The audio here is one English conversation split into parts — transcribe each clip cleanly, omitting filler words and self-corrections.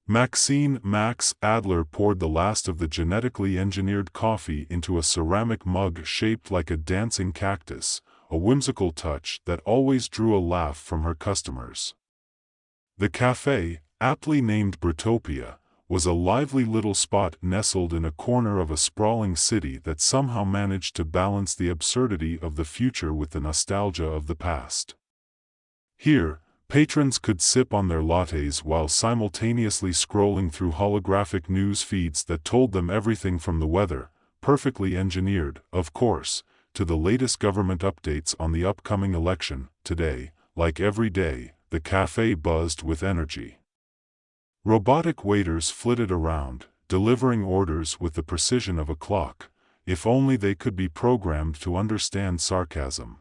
Maxine Max Adler poured the last of the genetically engineered coffee into a ceramic mug shaped like a dancing cactus, a whimsical touch that always drew a laugh from her customers. The cafe, aptly named Britopia, was a lively little spot nestled in a corner of a sprawling city that somehow managed to balance the absurdity of the future with the nostalgia of the past. Here, patrons could sip on their lattes while simultaneously scrolling through holographic news feeds that told them everything from the weather, perfectly engineered, of course, to the latest government updates on the upcoming election. Today, like every day, the cafe buzzed with energy. Robotic waiters flitted around, delivering orders with the precision of a clock, if only they could be programmed to understand sarcasm.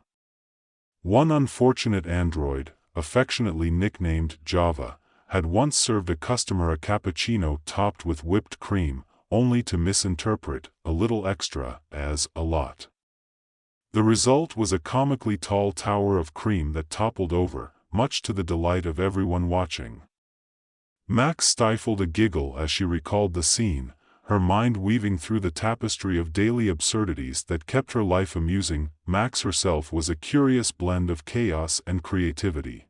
One unfortunate android, affectionately nicknamed Java, had once served a customer a cappuccino topped with whipped cream, only to misinterpret "a little extra" as "a lot." The result was a comically tall tower of cream that toppled over, much to the delight of everyone watching. Max stifled a giggle as she recalled the scene, her mind weaving through the tapestry of daily absurdities that kept her life amusing. Max herself was a curious blend of chaos and creativity.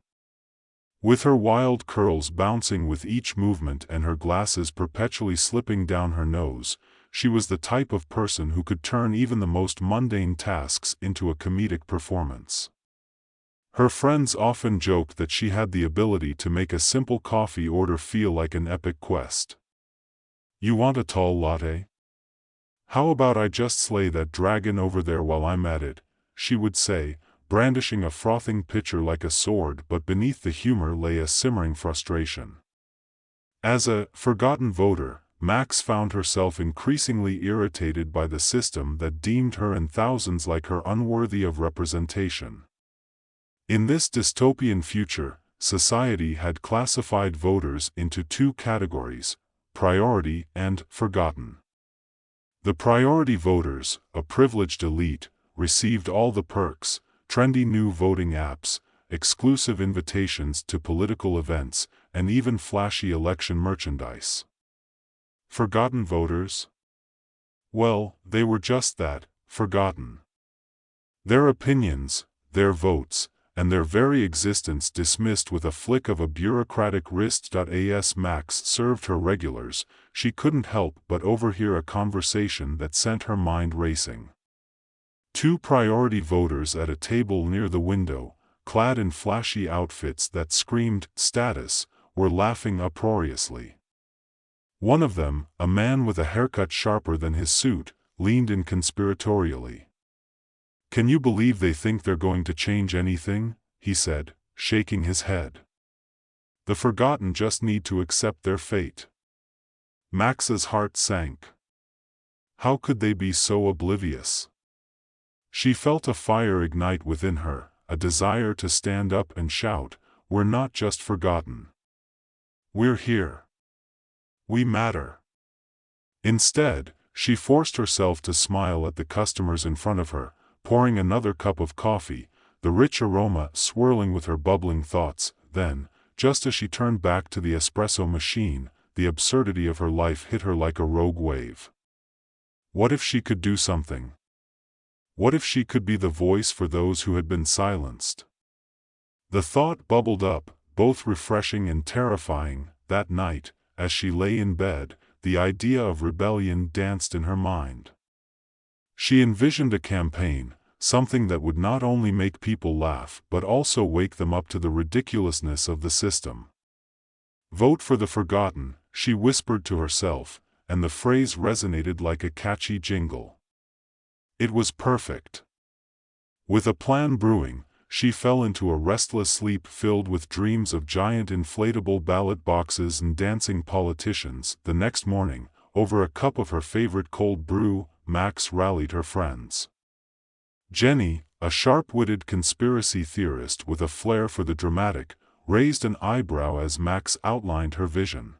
With her wild curls bouncing with each movement and her glasses perpetually slipping down her nose, she was the type of person who could turn even the most mundane tasks into a comedic performance. Her friends often joked that she had the ability to make a simple coffee order feel like an epic quest. "You want a tall latte? How about I just slay that dragon over there while I'm at it," she would say, brandishing a frothing pitcher like a sword, but beneath the humor lay a simmering frustration. As a forgotten voter, Max found herself increasingly irritated by the system that deemed her and thousands like her unworthy of representation. In this dystopian future, society had classified voters into two categories: priority and forgotten. The priority voters, a privileged elite, received all the perks, trendy new voting apps, exclusive invitations to political events, and even flashy election merchandise. Forgotten voters? Well, they were just that, forgotten. Their opinions, their votes, and their very existence dismissed with a flick of a bureaucratic wrist. As Max served her regulars, she couldn't help but overhear a conversation that sent her mind racing. Two priority voters at a table near the window, clad in flashy outfits that screamed status, were laughing uproariously. One of them, a man with a haircut sharper than his suit, leaned in conspiratorially. "Can you believe they think they're going to change anything?" he said, shaking his head. "The forgotten just need to accept their fate." Max's heart sank. How could they be so oblivious? She felt a fire ignite within her, a desire to stand up and shout, "We're not just forgotten. We're here. We matter." Instead, she forced herself to smile at the customers in front of her, pouring another cup of coffee, the rich aroma swirling with her bubbling thoughts. Then, just as she turned back to the espresso machine, the absurdity of her life hit her like a rogue wave. What if she could do something? What if she could be the voice for those who had been silenced? The thought bubbled up, both refreshing and terrifying. That night, as she lay in bed, the idea of rebellion danced in her mind. She envisioned a campaign, something that would not only make people laugh but also wake them up to the ridiculousness of the system. "Vote for the forgotten," she whispered to herself, and the phrase resonated like a catchy jingle. It was perfect. With a plan brewing, she fell into a restless sleep filled with dreams of giant inflatable ballot boxes and dancing politicians. The next morning, over a cup of her favorite cold brew, Max rallied her friends. Jenny, a sharp-witted conspiracy theorist with a flair for the dramatic, raised an eyebrow as Max outlined her vision.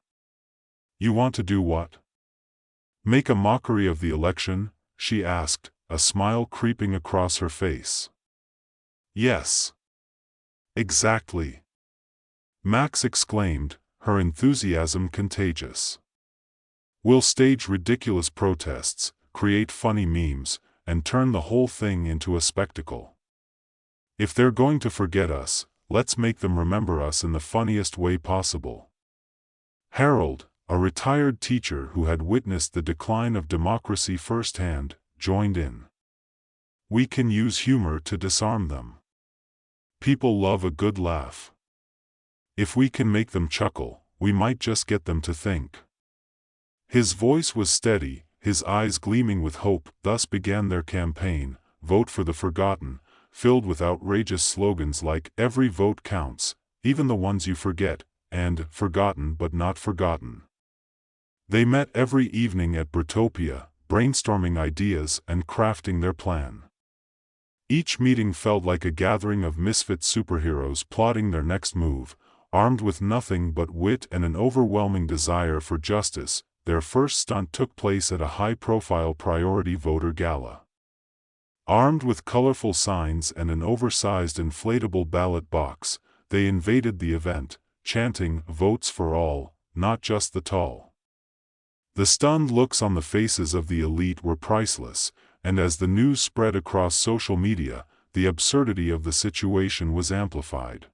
"You want to do what? Make a mockery of the election?" she asked, a smile creeping across her face. "Yes. Exactly," Max exclaimed, her enthusiasm contagious. We'll stage ridiculous protests, create funny memes, and turn the whole thing into a spectacle. If they're going to forget us, let's make them remember us in the funniest way possible. Harold, a retired teacher who had witnessed the decline of democracy firsthand, joined in. We can use humor to disarm them. People love a good laugh. If we can make them chuckle, we might just get them to think. His voice was steady, his eyes gleaming with hope. Thus began their campaign, Vote for the Forgotten, filled with outrageous slogans like "Every vote counts, even the ones you forget," and "Forgotten but not forgotten." They met every evening at Britopia, brainstorming ideas and crafting their plan. Each meeting felt like a gathering of misfit superheroes plotting their next move, armed with nothing but wit and an overwhelming desire for justice. Their first stunt took place at a high-profile priority voter gala. Armed with colorful signs and an oversized inflatable ballot box, they invaded the event, chanting "Votes for all, not just the tall." The stunned looks on the faces of the elite were priceless, and as the news spread across social media, the absurdity of the situation was amplified.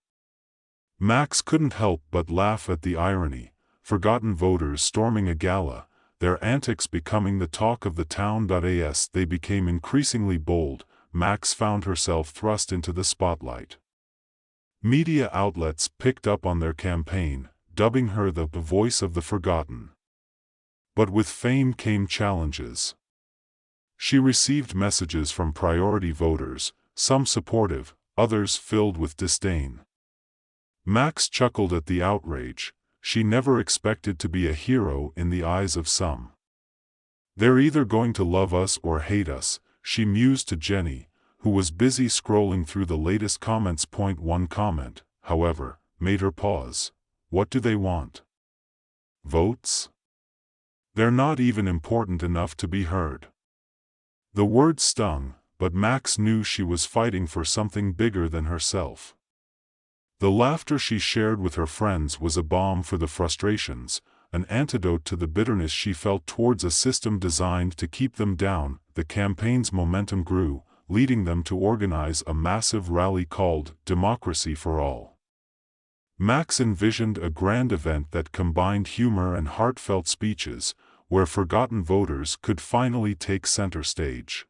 Max couldn't help but laugh at the irony. Forgotten voters storming a gala, their antics becoming the talk of the town. As they became increasingly bold, Max found herself thrust into the spotlight. Media outlets picked up on their campaign, dubbing her the voice of the forgotten. But with fame came challenges. She received messages from priority voters, some supportive, others filled with disdain. Max chuckled at the outrage. She never expected to be a hero in the eyes of some. "They're either going to love us or hate us," she mused to Jenny, who was busy scrolling through the latest comments. One comment, however, made her pause. What do they want? Votes? They're not even important enough to be heard. The word stung, but Max knew she was fighting for something bigger than herself. The laughter she shared with her friends was a balm for the frustrations, an antidote to the bitterness she felt towards a system designed to keep them down. The campaign's momentum grew, leading them to organize a massive rally called Democracy for All. Max envisioned a grand event that combined humor and heartfelt speeches, where forgotten voters could finally take center stage.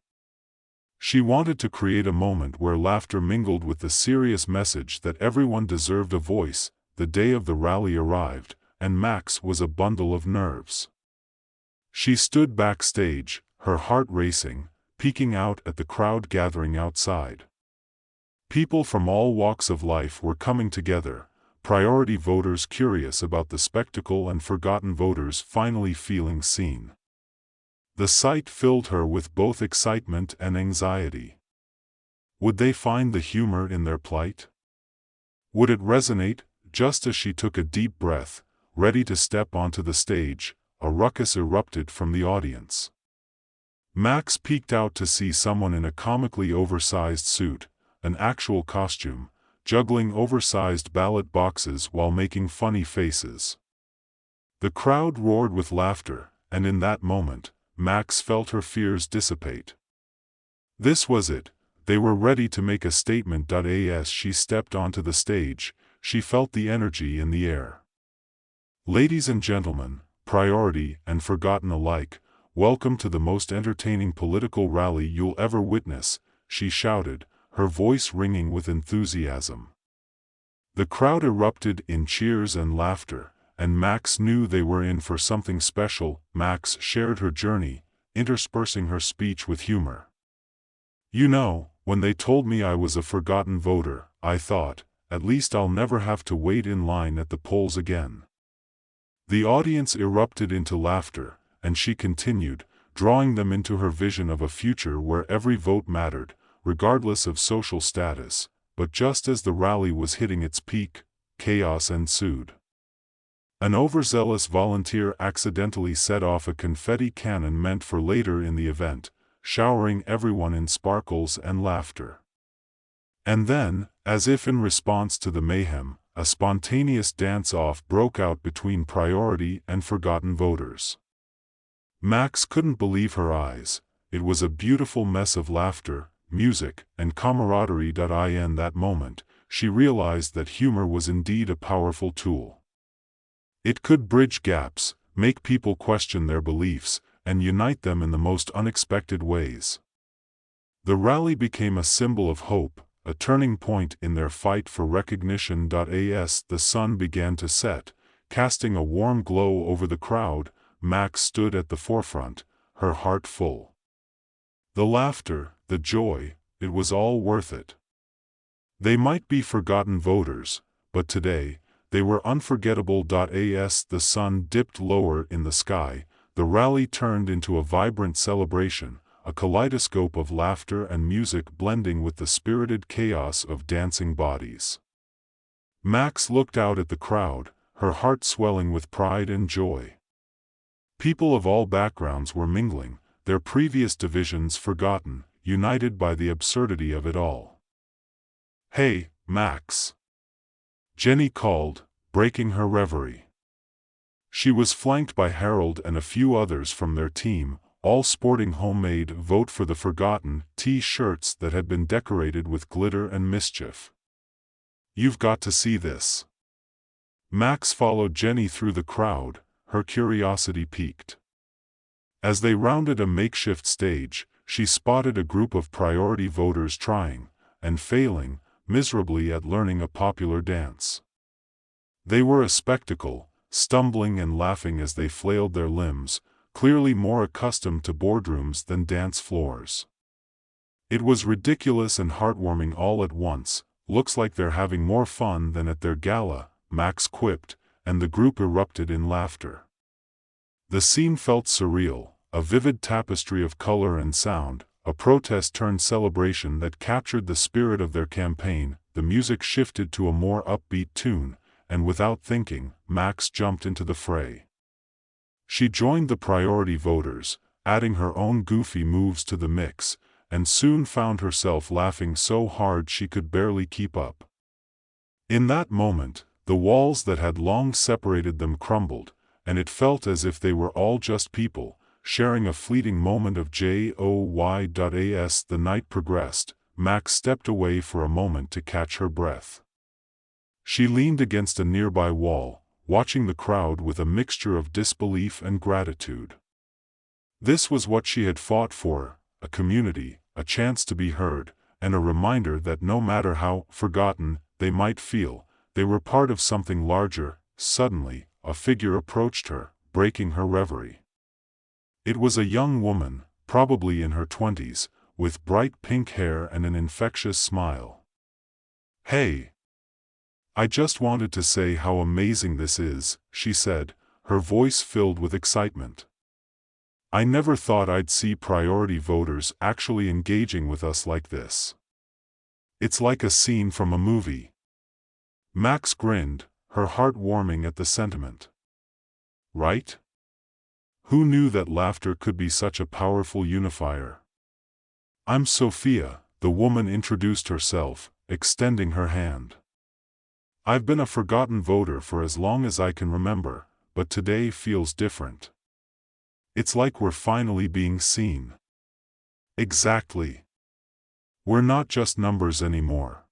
She wanted to create a moment where laughter mingled with the serious message that everyone deserved a voice. The day of the rally arrived, and Max was a bundle of nerves. She stood backstage, her heart racing, peeking out at the crowd gathering outside. People from all walks of life were coming together, priority voters curious about the spectacle and forgotten voters finally feeling seen. The sight filled her with both excitement and anxiety. Would they find the humor in their plight? Would it resonate? Just as she took a deep breath, ready to step onto the stage, a ruckus erupted from the audience. Max peeked out to see someone in a comically oversized suit, an actual costume, juggling oversized ballot boxes while making funny faces. The crowd roared with laughter, and in that moment, Max felt her fears dissipate. This was it, they were ready to make a statement. As she stepped onto the stage, she felt the energy in the air. "Ladies and gentlemen, priority and forgotten alike, welcome to the most entertaining political rally you'll ever witness," she shouted, her voice ringing with enthusiasm. The crowd erupted in cheers and laughter, and Max knew they were in for something special. Max shared her journey, interspersing her speech with humor. "You know, when they told me I was a forgotten voter, I thought, at least I'll never have to wait in line at the polls again." The audience erupted into laughter, and she continued, drawing them into her vision of a future where every vote mattered, regardless of social status. But just as the rally was hitting its peak, chaos ensued. An overzealous volunteer accidentally set off a confetti cannon meant for later in the event, showering everyone in sparkles and laughter. And then, as if in response to the mayhem, a spontaneous dance-off broke out between priority and forgotten voters. Max couldn't believe her eyes. It was a beautiful mess of laughter, music, and camaraderie. In that moment, she realized that humor was indeed a powerful tool. It could bridge gaps, make people question their beliefs, and unite them in the most unexpected ways. The rally became a symbol of hope, a turning point in their fight for recognition. As the sun began to set, casting a warm glow over the crowd, Max stood at the forefront, her heart full. The laughter, the joy, it was all worth it. They might be forgotten voters, but today, they were unforgettable. As the sun dipped lower in the sky, the rally turned into a vibrant celebration, a kaleidoscope of laughter and music blending with the spirited chaos of dancing bodies. Max looked out at the crowd, her heart swelling with pride and joy. People of all backgrounds were mingling, their previous divisions forgotten, united by the absurdity of it all. "Hey, Max!" Jenny called, breaking her reverie. She was flanked by Harold and a few others from their team, all sporting homemade "Vote for the Forgotten" T-shirts that had been decorated with glitter and mischief. "You've got to see this." Max followed Jenny through the crowd, her curiosity piqued. As they rounded a makeshift stage, she spotted a group of priority voters trying, and failing, miserably at learning a popular dance. They were a spectacle, stumbling and laughing as they flailed their limbs, clearly more accustomed to boardrooms than dance floors. "It was ridiculous and heartwarming all at once, looks like they're having more fun than at their gala," Max quipped, and the group erupted in laughter. The scene felt surreal, a vivid tapestry of color and sound, a protest-turned-celebration that captured the spirit of their campaign. The music shifted to a more upbeat tune, and without thinking, Max jumped into the fray. She joined the priority voters, adding her own goofy moves to the mix, and soon found herself laughing so hard she could barely keep up. In that moment, the walls that had long separated them crumbled, and it felt as if they were all just people, sharing a fleeting moment of joy. As the night progressed, Max stepped away for a moment to catch her breath. She leaned against a nearby wall, watching the crowd with a mixture of disbelief and gratitude. This was what she had fought for, a community, a chance to be heard, and a reminder that no matter how forgotten they might feel, they were part of something larger. Suddenly, a figure approached her, breaking her reverie. It was a young woman, probably in her 20s, with bright pink hair and an infectious smile. "Hey! I just wanted to say how amazing this is," she said, her voice filled with excitement. "I never thought I'd see priority voters actually engaging with us like this. It's like a scene from a movie." Max grinned, her heart warming at the sentiment. "Right? Who knew that laughter could be such a powerful unifier?" "I'm Sophia," the woman introduced herself, extending her hand. "I've been a forgotten voter for as long as I can remember, but today feels different. It's like we're finally being seen." "Exactly. We're not just numbers anymore."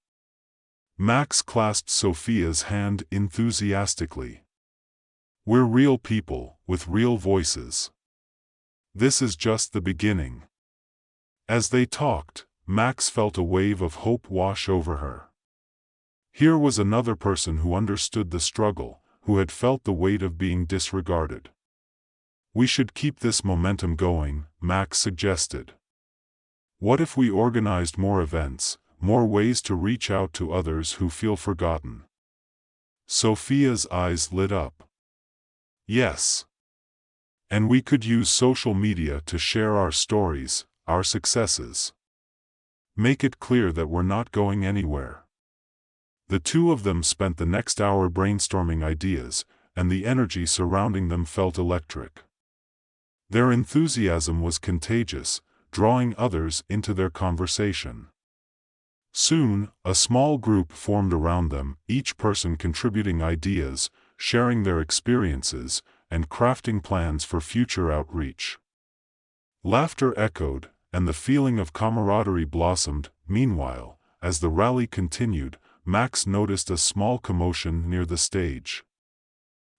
Max clasped Sophia's hand enthusiastically. "We're real people, with real voices. This is just the beginning." As they talked, Max felt a wave of hope wash over her. Here was another person who understood the struggle, who had felt the weight of being disregarded. "We should keep this momentum going," Max suggested. "What if we organized more events, more ways to reach out to others who feel forgotten?" Sophia's eyes lit up. "Yes. And we could use social media to share our stories, our successes. Make it clear that we're not going anywhere." The two of them spent the next hour brainstorming ideas, and the energy surrounding them felt electric. Their enthusiasm was contagious, drawing others into their conversation. Soon, a small group formed around them, each person contributing ideas, sharing their experiences, and crafting plans for future outreach. Laughter echoed, and the feeling of camaraderie blossomed. Meanwhile, as the rally continued, Max noticed a small commotion near the stage.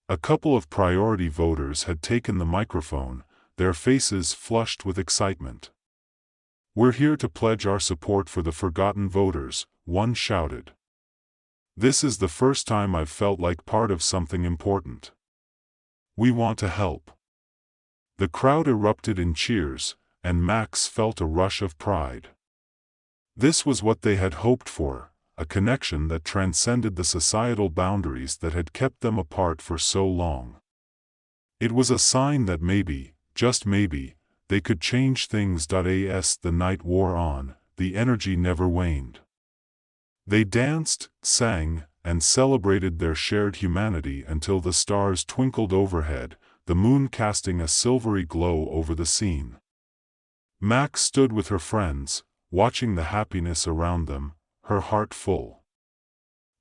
A couple of priority voters had taken the microphone, their faces flushed with excitement. "We're here to pledge our support for the forgotten voters," one shouted. "This is the first time I've felt like part of something important. We want to help." The crowd erupted in cheers, and Max felt a rush of pride. This was what they had hoped for, a connection that transcended the societal boundaries that had kept them apart for so long. It was a sign that maybe, just maybe, they could change things. As the night wore on, the energy never waned. They danced, sang, and celebrated their shared humanity until the stars twinkled overhead, the moon casting a silvery glow over the scene. Max stood with her friends, watching the happiness around them, her heart full.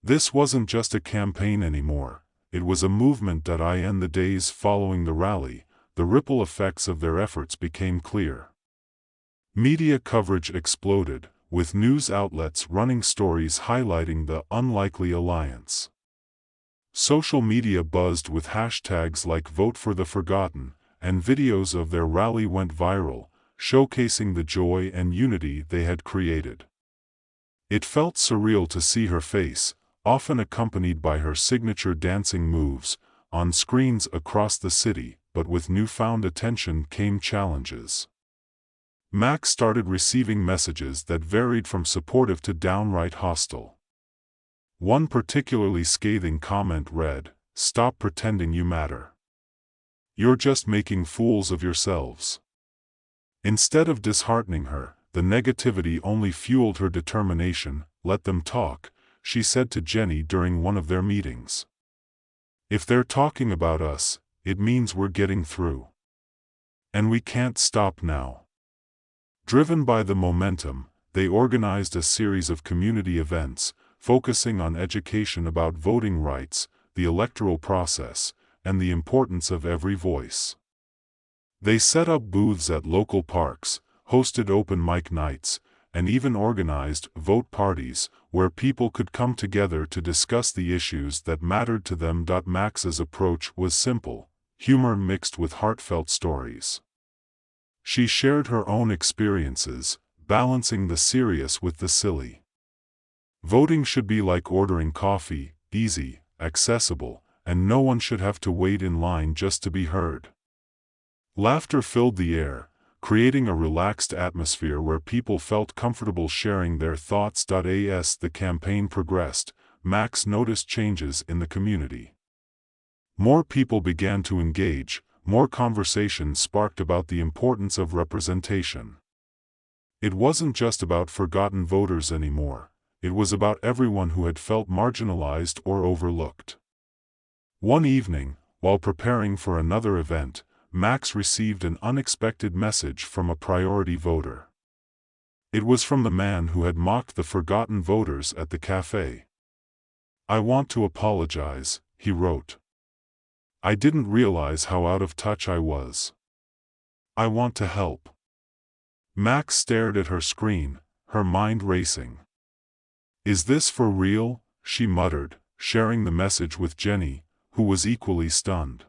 This wasn't just a campaign anymore, it was a movement. In the days following the rally, the ripple effects of their efforts became clear. Media coverage exploded, with news outlets running stories highlighting the unlikely alliance. Social media buzzed with hashtags like "Vote for the Forgotten," and videos of their rally went viral, showcasing the joy and unity they had created. It felt surreal to see her face, often accompanied by her signature dancing moves, on screens across the city. But with newfound attention came challenges. Max started receiving messages that varied from supportive to downright hostile. One particularly scathing comment read, "Stop pretending you matter. You're just making fools of yourselves." Instead of disheartening her, the negativity only fueled her determination. "Let them talk," she said to Jenny during one of their meetings. "If they're talking about us, it means we're getting through. And we can't stop now." Driven by the momentum, they organized a series of community events, focusing on education about voting rights, the electoral process, and the importance of every voice. They set up booths at local parks, hosted open mic nights, and even organized vote parties, where people could come together to discuss the issues that mattered to them. Max's approach was simple, humor mixed with heartfelt stories. She shared her own experiences, balancing the serious with the silly. Voting should be like ordering coffee, easy, accessible, and no one should have to wait in line just to be heard. Laughter filled the air, creating a relaxed atmosphere where people felt comfortable sharing their thoughts. As the campaign progressed, Max noticed changes in the community. More people began to engage, more conversations sparked about the importance of representation. It wasn't just about forgotten voters anymore, it was about everyone who had felt marginalized or overlooked. One evening, while preparing for another event, Max received an unexpected message from a priority voter. It was from the man who had mocked the forgotten voters at the cafe. "I want to apologize," he wrote. "I didn't realize how out of touch I was. I want to help." Max stared at her screen, her mind racing. "Is this for real?" she muttered, sharing the message with Jenny, who was equally stunned.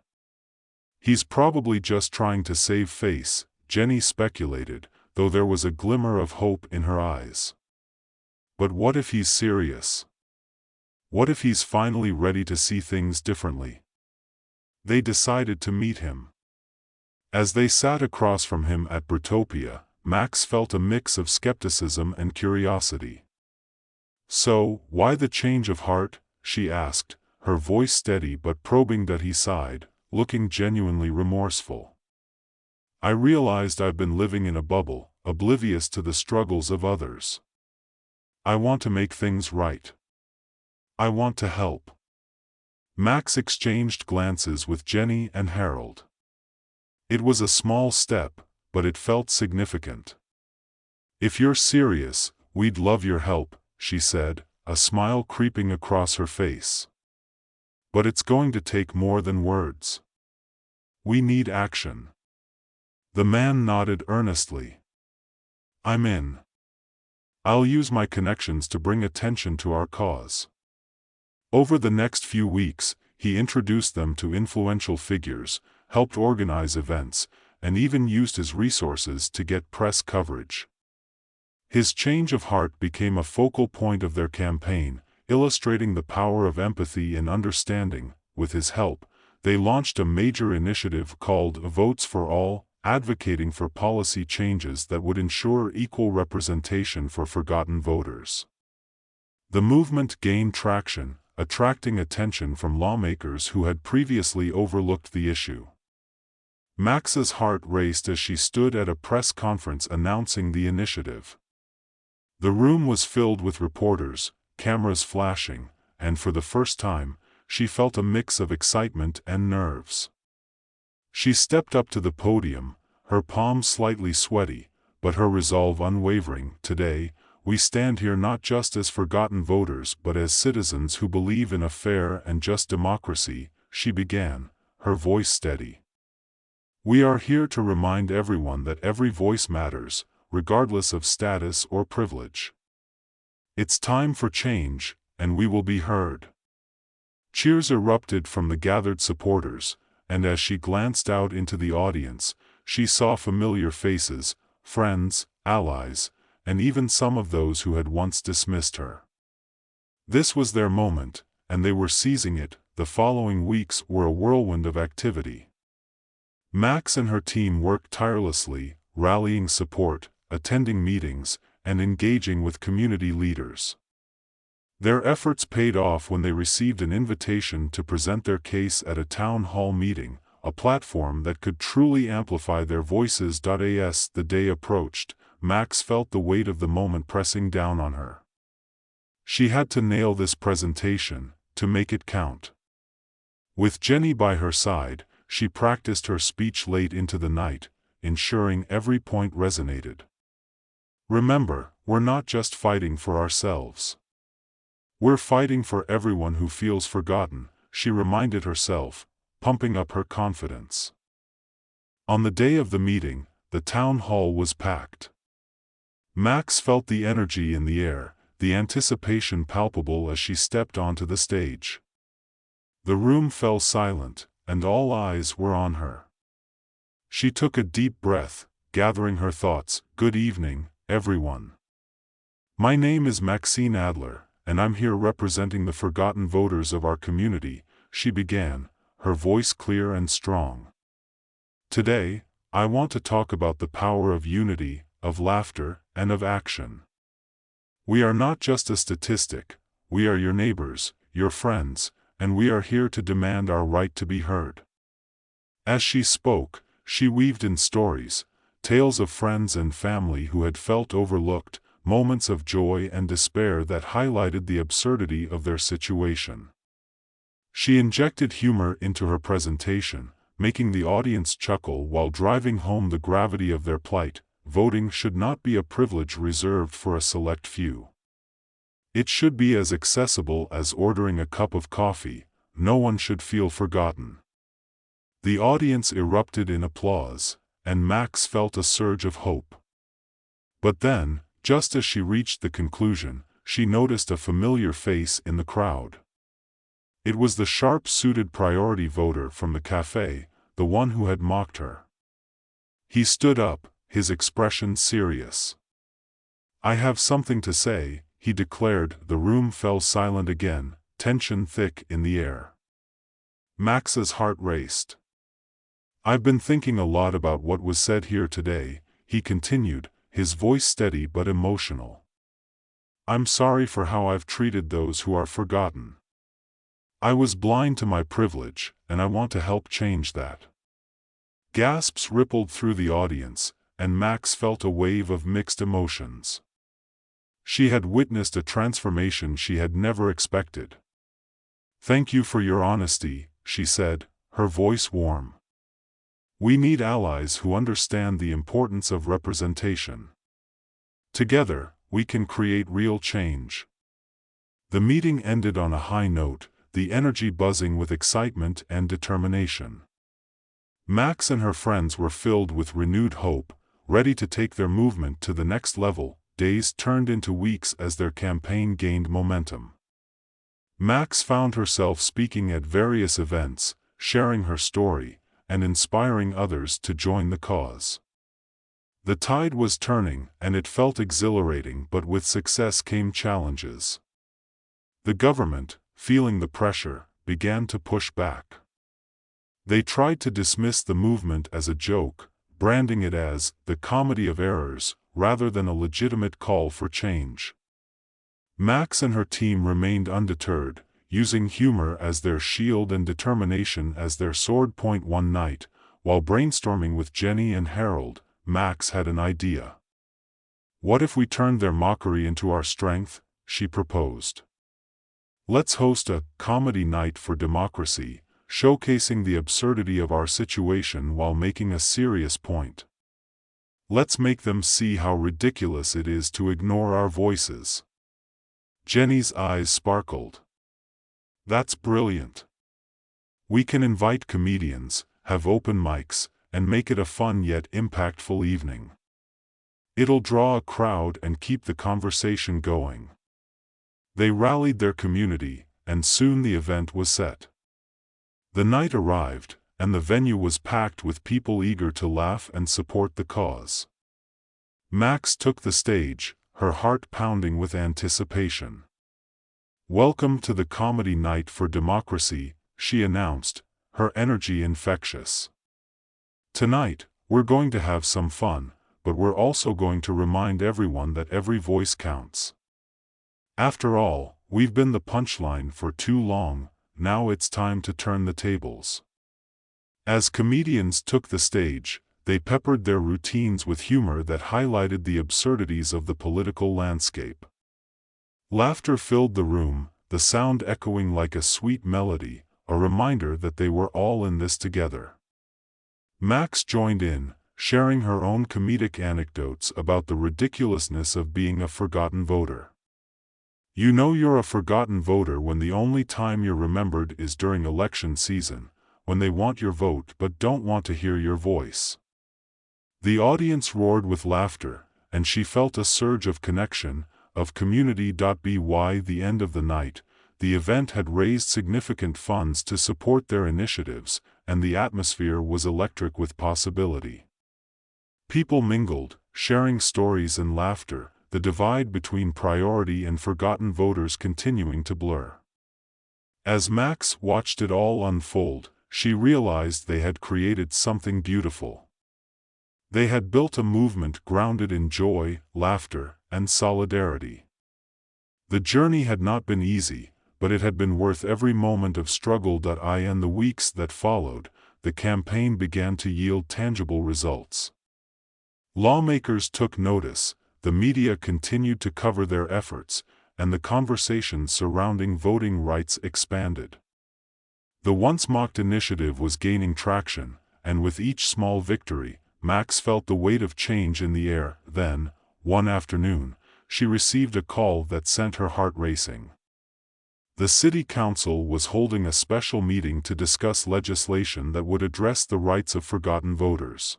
"He's probably just trying to save face," Jenny speculated, though there was a glimmer of hope in her eyes. "But what if he's serious? What if he's finally ready to see things differently?" They decided to meet him. As they sat across from him at Brutopia, Max felt a mix of skepticism and curiosity. "So, why the change of heart?" she asked, her voice steady but probing. He sighed, looking genuinely remorseful. "I realized I've been living in a bubble, oblivious to the struggles of others. I want to make things right. I want to help." Max exchanged glances with Jenny and Harold. It was a small step, but it felt significant. "If you're serious, we'd love your help," she said, a smile creeping across her face. But it's going to take more than words. We need action. The man nodded earnestly. I'm in. I'll use my connections to bring attention to our cause. Over the next few weeks, he introduced them to influential figures, helped organize events, and even used his resources to get press coverage. His change of heart became a focal point of their campaign, illustrating the power of empathy and understanding. With his help, they launched a major initiative called Votes for All, advocating for policy changes that would ensure equal representation for forgotten voters. The movement gained traction, attracting attention from lawmakers who had previously overlooked the issue. Max's heart raced as she stood at a press conference announcing the initiative. The room was filled with reporters, cameras flashing, and for the first time, she felt a mix of excitement and nerves. She stepped up to the podium, her palms slightly sweaty, but her resolve unwavering. Today, we stand here not just as forgotten voters but as citizens who believe in a fair and just democracy, she began, her voice steady. We are here to remind everyone that every voice matters, regardless of status or privilege. It's time for change, and we will be heard. Cheers erupted from the gathered supporters, and as she glanced out into the audience, she saw familiar faces, friends, allies, and even some of those who had once dismissed her. This was their moment, and they were seizing it. The following weeks were a whirlwind of activity. Max and her team worked tirelessly, rallying support, attending meetings, and engaging with community leaders. Their efforts paid off when they received an invitation to present their case at a town hall meeting, a platform that could truly amplify their voices. As the day approached, Max felt the weight of the moment pressing down on her. She had to nail this presentation, to make it count. With Jenny by her side, she practiced her speech late into the night, ensuring every point resonated. Remember, we're not just fighting for ourselves. We're fighting for everyone who feels forgotten, she reminded herself, pumping up her confidence. On the day of the meeting, the town hall was packed. Max felt the energy in the air, the anticipation palpable as she stepped onto the stage. The room fell silent, and all eyes were on her. She took a deep breath, gathering her thoughts. Good evening, everyone. My name is Maxine Adler, and I'm here representing the forgotten voters of our community, she began, her voice clear and strong. Today, I want to talk about the power of unity, of laughter, and of action. We are not just a statistic, we are your neighbors, your friends, and we are here to demand our right to be heard. As she spoke, she weaved in stories, tales of friends and family who had felt overlooked, moments of joy and despair that highlighted the absurdity of their situation. She injected humor into her presentation, making the audience chuckle while driving home the gravity of their plight. Voting should not be a privilege reserved for a select few. It should be as accessible as ordering a cup of coffee. No one should feel forgotten. The audience erupted in applause, and Max felt a surge of hope. But then, just as she reached the conclusion, she noticed a familiar face in the crowd. It was the sharp-suited priority voter from the cafe, the one who had mocked her. He stood up, his expression serious. I have something to say, he declared. The room fell silent again, tension thick in the air. Max's heart raced. I've been thinking a lot about what was said here today, he continued, his voice steady but emotional. I'm sorry for how I've treated those who are forgotten. I was blind to my privilege, and I want to help change that. Gasps rippled through the audience, and Max felt a wave of mixed emotions. She had witnessed a transformation she had never expected. Thank you for your honesty, she said, her voice warm. We need allies who understand the importance of representation. Together, we can create real change. The meeting ended on a high note, the energy buzzing with excitement and determination. Mechs and her friends were filled with renewed hope, ready to take their movement to the next level. Days turned into weeks as their campaign gained momentum. Mechs found herself speaking at various events, sharing her story, and inspiring others to join the cause. The tide was turning, and it felt exhilarating, but with success came challenges. The government, feeling the pressure, began to push back. They tried to dismiss the movement as a joke, branding it as the comedy of errors, rather than a legitimate call for change. Mechs and her team remained undeterred, using humor as their shield and determination as their sword point. One night, while brainstorming with Jenny and Harold, Mechs had an idea. "What if we turned their mockery into our strength?" she proposed. "Let's host a comedy night for democracy, showcasing the absurdity of our situation while making a serious point. Let's make them see how ridiculous it is to ignore our voices." Jenny's eyes sparkled. "That's brilliant. We can invite comedians, have open mics, and make it a fun yet impactful evening. It'll draw a crowd and keep the conversation going." They rallied their community, and soon the event was set. The night arrived, and the venue was packed with people eager to laugh and support the cause. Mechs took the stage, her heart pounding with anticipation. "Welcome to the Comedy Night for Democracy," she announced, her energy infectious. "Tonight, we're going to have some fun, but we're also going to remind everyone that every voice counts. After all, we've been the punchline for too long, now it's time to turn the tables." As comedians took the stage, they peppered their routines with humor that highlighted the absurdities of the political landscape. Laughter filled the room, the sound echoing like a sweet melody, a reminder that they were all in this together. Mechs joined in, sharing her own comedic anecdotes about the ridiculousness of being a forgotten voter. "You know you're a forgotten voter when the only time you're remembered is during election season, when they want your vote but don't want to hear your voice." The audience roared with laughter, and she felt a surge of connection, of community. By the end of the night, the event had raised significant funds to support their initiatives, and the atmosphere was electric with possibility. People mingled, sharing stories and laughter, the divide between priority and forgotten voters continuing to blur. As Mechs watched it all unfold, she realized they had created something beautiful. They had built a movement grounded in joy, laughter, and solidarity. The journey had not been easy, but it had been worth every moment of struggle. In the weeks that followed, the campaign began to yield tangible results. Lawmakers took notice, the media continued to cover their efforts, and the conversation surrounding voting rights expanded. The once mocked initiative was gaining traction, and with each small victory, Mechs felt the weight of change in the air. Then, one afternoon, she received a call that sent her heart racing. The city council was holding a special meeting to discuss legislation that would address the rights of forgotten voters.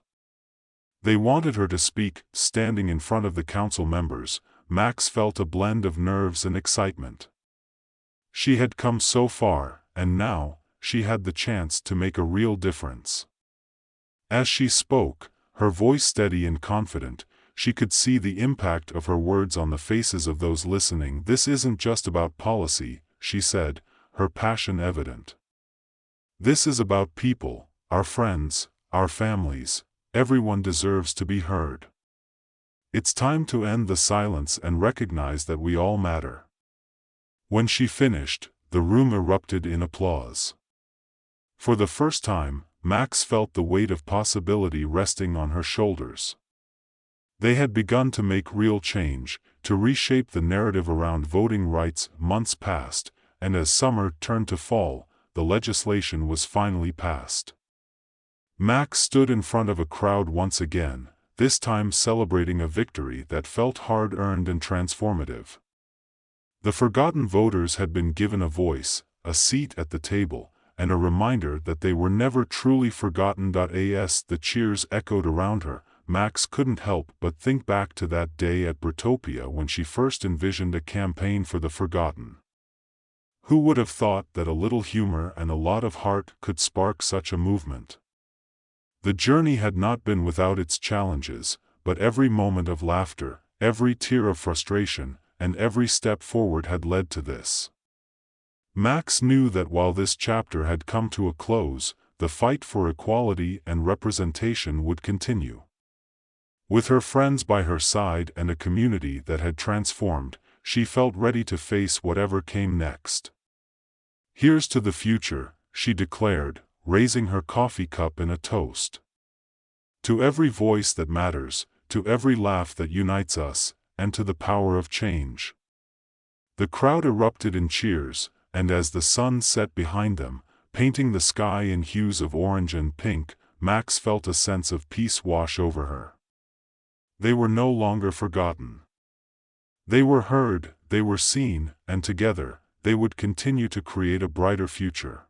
They wanted her to speak. Standing in front of the council members, Mechs felt a blend of nerves and excitement. She had come so far, and now, she had the chance to make a real difference. As she spoke, her voice steady and confident, she could see the impact of her words on the faces of those listening. "This isn't just about policy," she said, her passion evident. "This is about people, our friends, our families. Everyone deserves to be heard. It's time to end the silence and recognize that we all matter." When she finished, the room erupted in applause. For the first time, Mechs felt the weight of possibility resting on her shoulders. They had begun to make real change, to reshape the narrative around voting rights. Months passed, and as summer turned to fall, the legislation was finally passed. Mechs stood in front of a crowd once again, this time celebrating a victory that felt hard-earned and transformative. The forgotten voters had been given a voice, a seat at the table, and a reminder that they were never truly forgotten. As the cheers echoed around her, Max couldn't help but think back to that day at Britopia when she first envisioned a campaign for the forgotten. Who would have thought that a little humor and a lot of heart could spark such a movement? The journey had not been without its challenges, but every moment of laughter, every tear of frustration, and every step forward had led to this. Max knew that while this chapter had come to a close, the fight for equality and representation would continue. With her friends by her side and a community that had transformed, she felt ready to face whatever came next. "Here's to the future," she declared, raising her coffee cup in a toast. "To every voice that matters, to every laugh that unites us, and to the power of change." The crowd erupted in cheers, and as the sun set behind them, painting the sky in hues of orange and pink, Max felt a sense of peace wash over her. They were no longer forgotten. They were heard, they were seen, and together, they would continue to create a brighter future.